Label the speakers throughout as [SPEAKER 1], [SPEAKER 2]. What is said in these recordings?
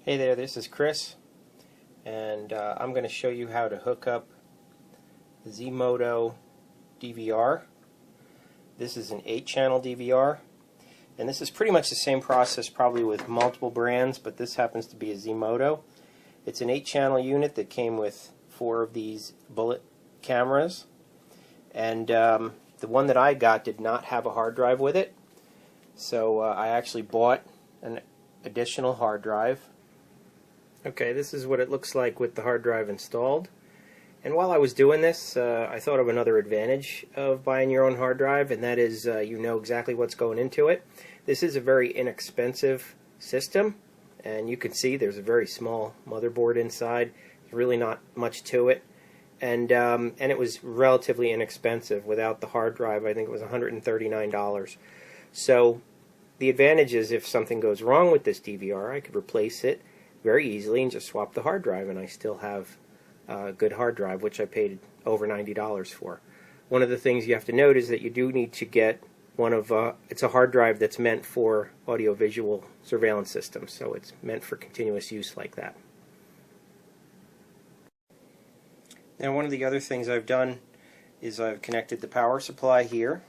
[SPEAKER 1] Hey there, this is Chris, and I'm going to show you how to hook up the ZMODO DVR. This is an 8-channel DVR, and this is pretty much the same process probably with multiple brands, but this happens to be a ZMODO. It's an 8-channel unit that came with 4 of these bullet cameras, and the one that I got did not have a hard drive with it, so I actually bought an additional hard drive. Okay, this is what it looks like with the hard drive installed. And while I was doing this, I thought of another advantage of buying your own hard drive, and that is you know exactly what's going into it. This is a very inexpensive system, and you can see there's a very small motherboard inside. There's really not much to it, and it was relatively inexpensive without the hard drive. I think it was $139. So the advantage is if something goes wrong with this DVR, I could replace it very easily and just swap the hard drive, and I still have a good hard drive, which I paid over $90 for. One of the things you have to note is that you do need to get one of it's a hard drive that's meant for audiovisual surveillance systems, so it's meant for continuous use like that. Now, one of the other things I've done is I've connected the power supply here.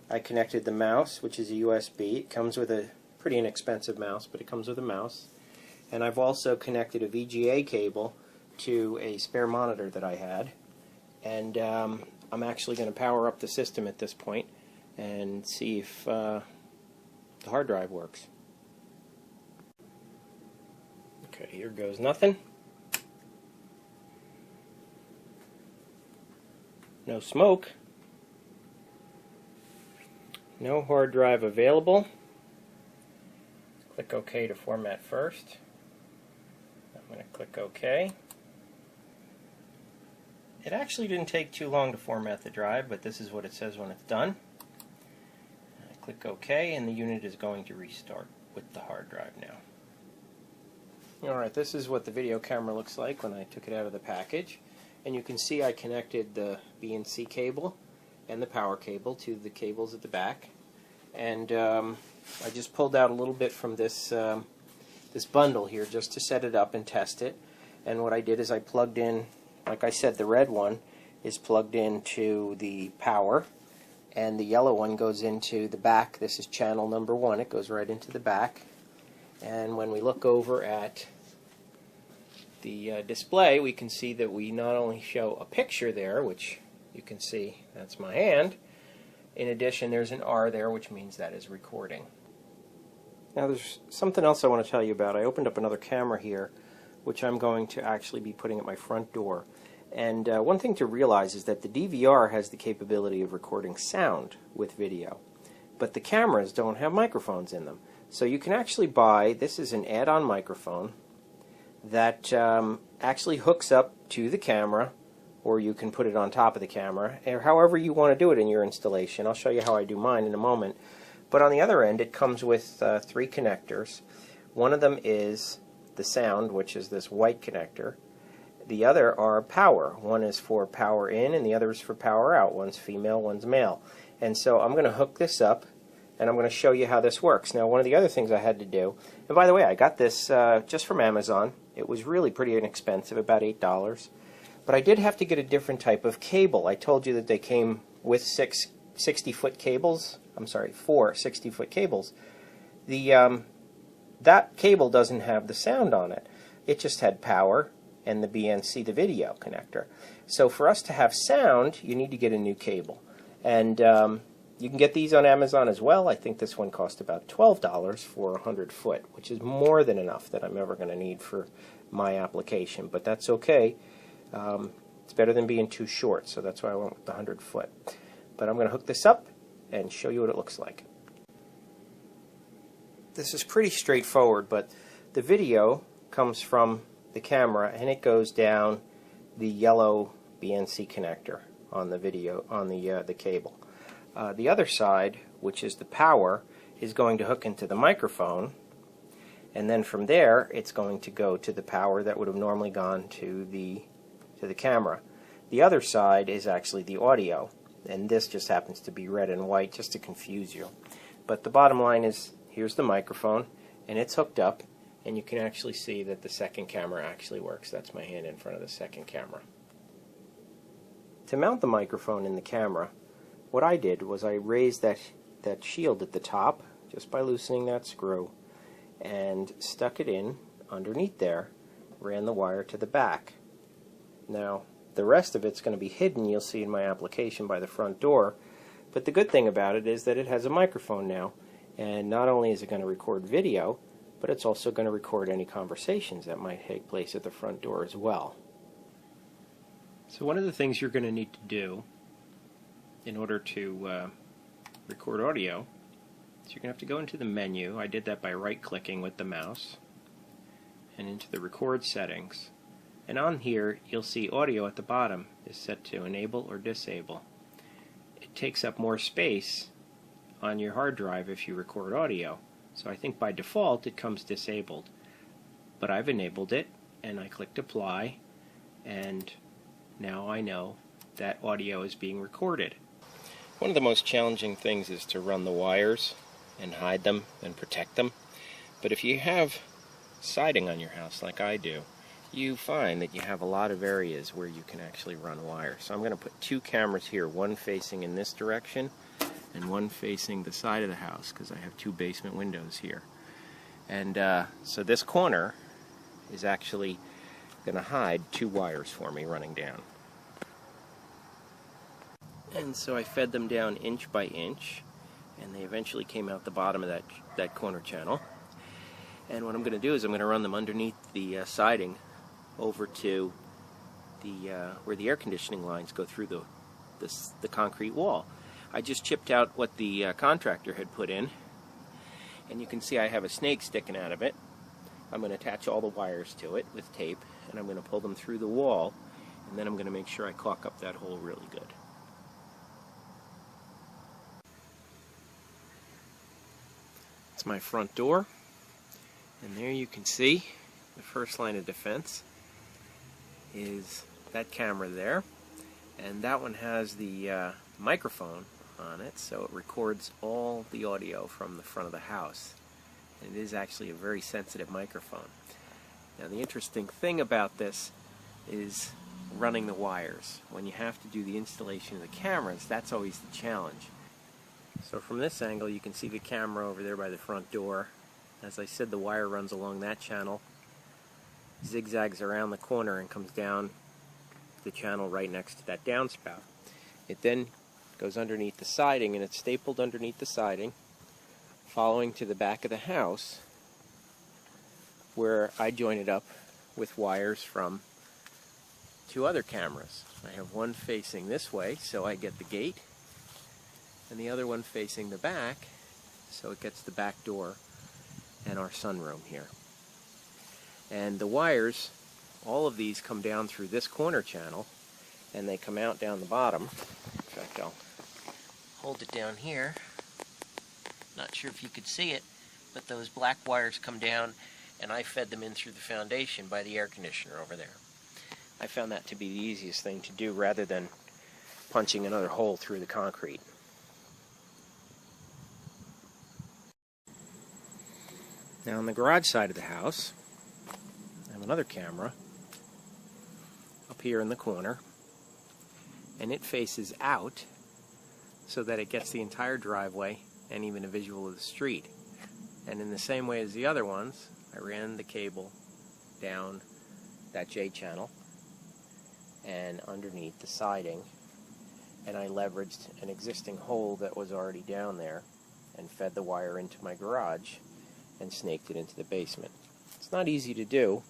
[SPEAKER 1] I connected the mouse, which is a USB. It comes with a pretty inexpensive mouse, but it comes with a mouse. And I've also connected a VGA cable to a spare monitor that I had. And I'm actually going to power up the system at this point and see if the hard drive works. Okay, here goes nothing. No smoke. No hard drive available. Click OK to format first. I'm going to click OK. It actually didn't take too long to format the drive, but this is what it says when it's done. I click OK, and the unit is going to restart with the hard drive now. Alright, this is what the video camera looks like when I took it out of the package. And you can see I connected the B&C cable and the power cable to the cables at the back. And I just pulled out a little bit from this this bundle here just to set it up and test it. And what I did is I plugged in, like I said, the red one is plugged into the power, and the yellow one goes into the back. This is channel number 1. It goes right into the back. And when we look over at the display, we can see that we not only show a picture there, which you can see that's my hand. In addition, there's an R there, which means that is recording. Now, there's something else I want to tell you about. I opened up another camera here, which I'm going to actually be putting at my front door. And one thing to realize is that the DVR has the capability of recording sound with video, but the cameras don't have microphones in them. So you can actually buy, this is an add-on microphone that actually hooks up to the camera, or you can put it on top of the camera, or however you want to do it in your installation. I'll show you how I do mine in a moment. But on the other end, it comes with 3 connectors. One of them is the sound, which is this white connector. The other are power. One is for power in, and the other is for power out. One's female, one's male. And so I'm going to hook this up, and I'm going to show you how this works. Now, one of the other things I had to do, and by the way, I got this just from Amazon. It was really pretty inexpensive, about $8. But I did have to get a different type of cable. I told you that they came with 4 60-foot cables. That cable doesn't have the sound on it. It just had power and the BNC, the video connector. So for us to have sound, you need to get a new cable. And you can get these on Amazon as well. I think this one cost about $12 for 100 foot, which is more than enough that I'm ever going to need for my application. But that's okay. It's better than being too short, so that's why I went with the 100 foot. But I'm going to hook this up and show you what it looks like. This is pretty straightforward, but the video comes from the camera and it goes down the yellow BNC connector on the video, on the cable. The other side, which is the power, is going to hook into the microphone, and then from there it's going to go to the power that would have normally gone to the camera. The other side is actually the audio, and this just happens to be red and white just to confuse you. But the bottom line is, here's the microphone, and it's hooked up, and you can actually see that the second camera actually works. That's my hand in front of the second camera. To mount the microphone in the camera, what I did was I raised that shield at the top just by loosening that screw and stuck it in underneath there, ran the wire to the back. Now the rest of it's going to be hidden, you'll see in my application, by the front door, but the good thing about it is that it has a microphone now, and not only is it going to record video, but it's also going to record any conversations that might take place at the front door as well. So one of the things you're going to need to do in order to record audio is you're going to have to go into the menu. I did that by right-clicking with the mouse, and into the record settings. And on here you'll see audio at the bottom is set to enable or disable. It takes up more space on your hard drive if you record audio. So I think by default it comes disabled. But I've enabled it, and I clicked apply, and now I know that audio is being recorded. One of the most challenging things is to run the wires and hide them and protect them. But if you have siding on your house like I do, you find that you have a lot of areas where you can actually run wire. So I'm going to put two cameras here, one facing in this direction and one facing the side of the house, because I have two basement windows here. And so this corner is actually going to hide two wires for me running down. And so I fed them down inch by inch, and they eventually came out the bottom of that corner channel. And what I'm going to do is I'm going to run them underneath the siding over to the where the air conditioning lines go through the concrete wall. I just chipped out what the contractor had put in, and you can see I have a snake sticking out of it. I'm going to attach all the wires to it with tape, and I'm going to pull them through the wall, and then I'm going to make sure I caulk up that hole really good. It's my front door, and there you can see the first line of defense is that camera there, and that one has the microphone on it, so it records all the audio from the front of the house. And it is actually a very sensitive microphone. Now the interesting thing about this is running the wires. When you have to do the installation of the cameras, that's always the challenge. So from this angle you can see the camera over there by the front door. As I said, the wire runs along that channel, zigzags around the corner, and comes down the channel right next to that downspout. It then goes underneath the siding, and it's stapled underneath the siding, following to the back of the house, where I join it up with wires from two other cameras. I have one facing this way, so I get the gate, and the other one facing the back, so it gets the back door and our sunroom here. And the wires, all of these come down through this corner channel, and they come out down the bottom. In fact, I'll hold it down here. Not sure if you could see it, but those black wires come down, and I fed them in through the foundation by the air conditioner over there. I found that to be the easiest thing to do rather than punching another hole through the concrete. Now on the garage side of the house, I have another camera up here in the corner, and it faces out so that it gets the entire driveway and even a visual of the street. And in the same way as the other ones, I ran the cable down that J channel and underneath the siding, and I leveraged an existing hole that was already down there and fed the wire into my garage and snaked it into the basement. It's not easy to do,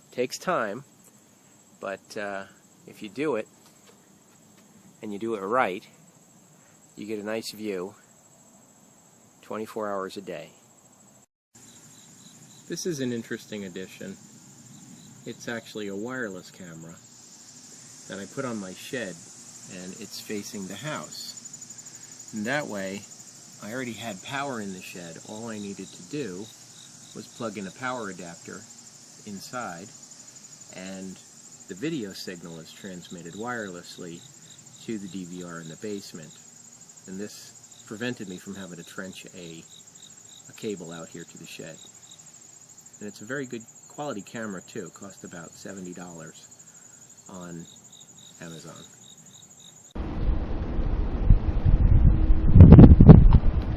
[SPEAKER 1] it takes time, but if you do it, and you do it right, you get a nice view 24 hours a day. This is an interesting addition. It's actually a wireless camera that I put on my shed, and it's facing the house. And that way, I already had power in the shed. All I needed to do was plug in a power adapter inside, and the video signal is transmitted wirelessly to the DVR in the basement. And this prevented me from having to trench a cable out here to the shed. And it's a very good quality camera too. It cost about $70 on Amazon.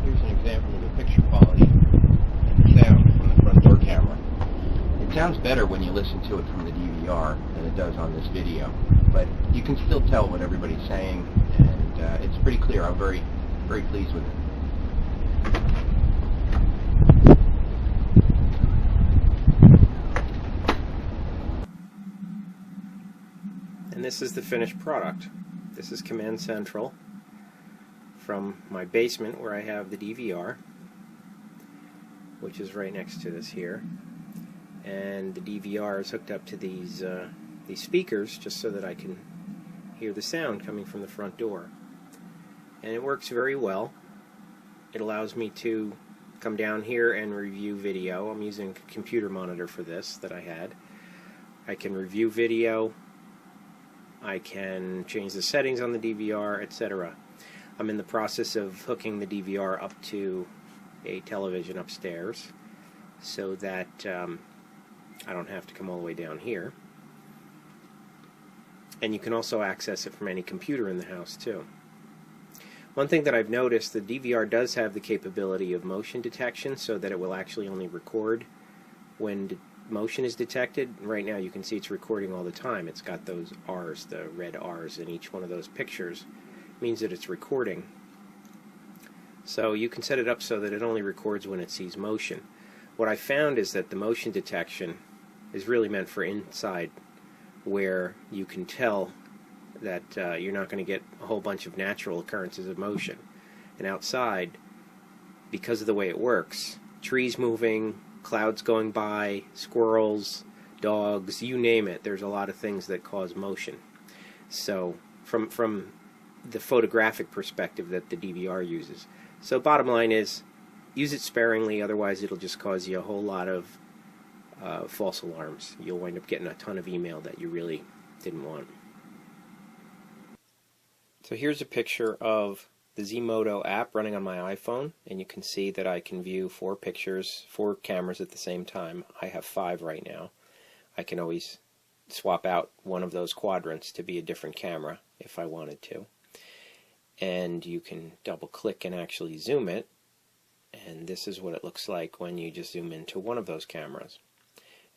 [SPEAKER 1] Here's an example of the picture quality and the sound from the front door camera. It sounds better when you listen to it from the DVR than it does on this video, but you can still tell what everybody's saying, and it's pretty clear. I'm very, very pleased with it. And this is the finished product. This is Command Central from my basement where I have the DVR, which is right next to this here. And the DVR is hooked up to these speakers just so that I can hear the sound coming from the front door. And it works very well. It allows me to come down here and review video. I'm using a computer monitor for this that I had. I can review video. I can change the settings on the DVR, etc. I'm in the process of hooking the DVR up to a television upstairs so that I don't have to come all the way down here. And you can also access it from any computer in the house too. One thing that I've noticed, the DVR does have the capability of motion detection so that it will actually only record when motion is detected. Right now you can see it's recording all the time. It's got those R's, the red R's in each one of those pictures. It means that it's recording. So you can set it up so that it only records when it sees motion. What I found is that the motion detection is really meant for inside, where you can tell that you're not going to get a whole bunch of natural occurrences of motion. And outside, because of the way it works, trees moving, clouds going by, squirrels, dogs, you name it, there's a lot of things that cause motion. So from the photographic perspective that the DVR uses. So bottom line is, use it sparingly, otherwise it'll just cause you a whole lot of false alarms. You'll wind up getting a ton of email that you really didn't want. So here's a picture of the ZMODO app running on my iPhone, and you can see that I can view 4 cameras at the same time. I have 5 right now. I can always swap out one of those quadrants to be a different camera if I wanted to. And you can double click and actually zoom it, and this is what it looks like when you just zoom into one of those cameras.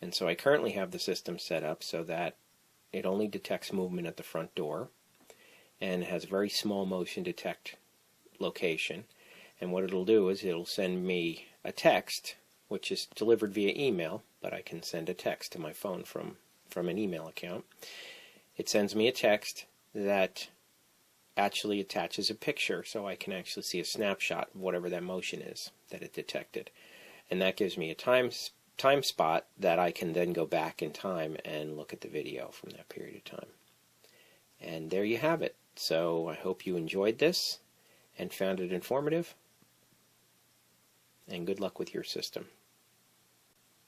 [SPEAKER 1] And so I currently have the system set up so that it only detects movement at the front door and has a very small motion detect location. And what it'll do is it'll send me a text, which is delivered via email, but I can send a text to my phone from an email account. It sends me a text that actually attaches a picture, so I can actually see a snapshot of whatever that motion is that it detected. And that gives me a time spot that I can then go back in time and look at the video from that period of time. And there you have it. So I hope you enjoyed this and found it informative, and good luck with your system.